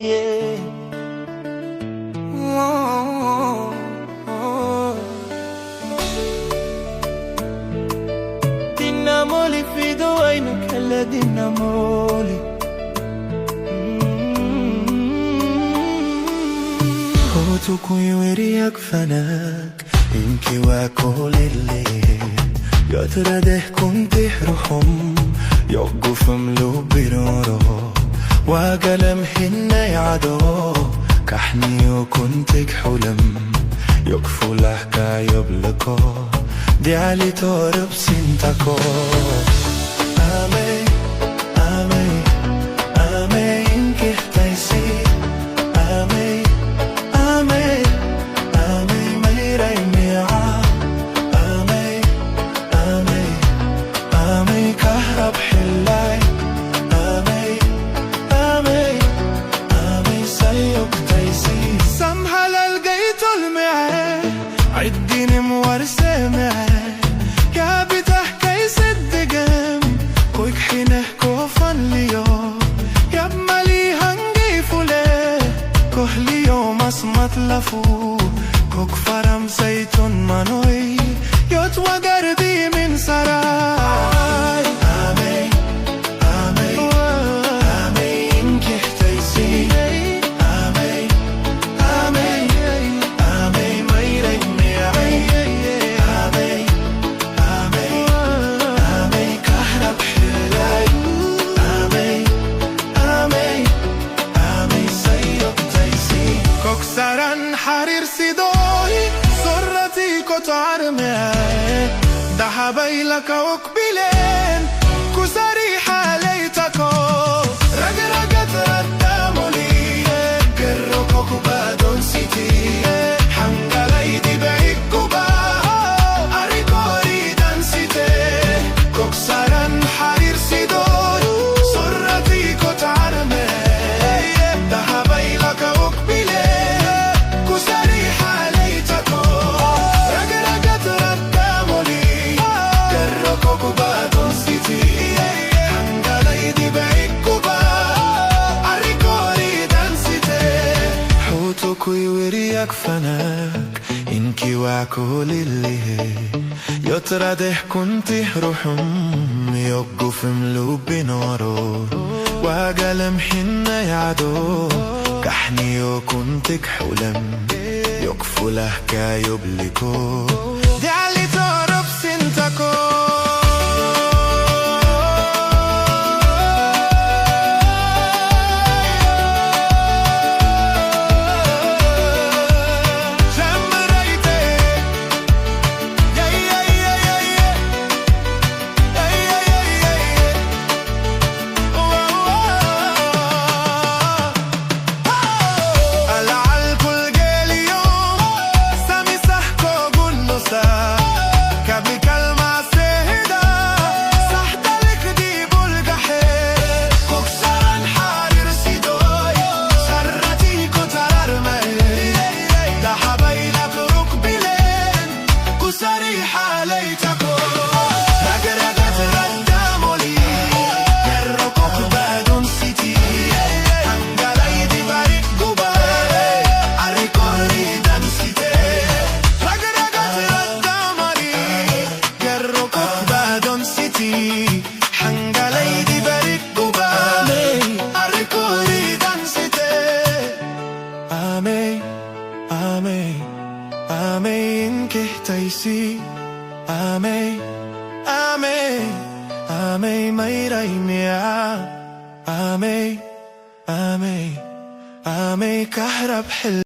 Yeah. Oh, oh, oh. Dinamoli fido عينك هلا dinamoli هوتك ويوريك فناك يمكي وكل الليل يا ترى ده كنت روحهم يوقفم لو بيرورو وقلم هنا يعدو كحني وكنتك حلم يقفوا لحكا يبلكو دي علي تورب سنتكو آمي آمي آمي إنكي احتايسي آمي آمي آمي ميري ميعا آمي آمي آمي كهرب حلاي عديني مورسة معاه يا بتحكي صدق كويك حينه كوفن ليوم يا بمالي هنجي فلاه كهلي يوم اسمت لفو كوك فرم زيتون منوي يوت وقربي من سراي آمي آمي آمي إنكي احتيسي سرن حرير سيدوي صرتي كتعر معي دحبي لك وقبلين كسري حاليتكو رقرقت ردامولي قرقوك بادون سيتي حنقلي دي بعيد قبا أريكوري دانسيتي كوك سرن حرير سيدوي صرتي كتعر معي دحبي لك وقبلين ويوريك فناك إنكي وكل اللي يا ترى ده كنت روحهم يوقف ملوب بنارو وقلم حنا يعدو كحني وكنتك حلم يقفوا لهكا يبلكو دي علي تعرف سنتكو تيسي آمي آمي آمي ميري ميعا آمي آمي آمي كهرب حل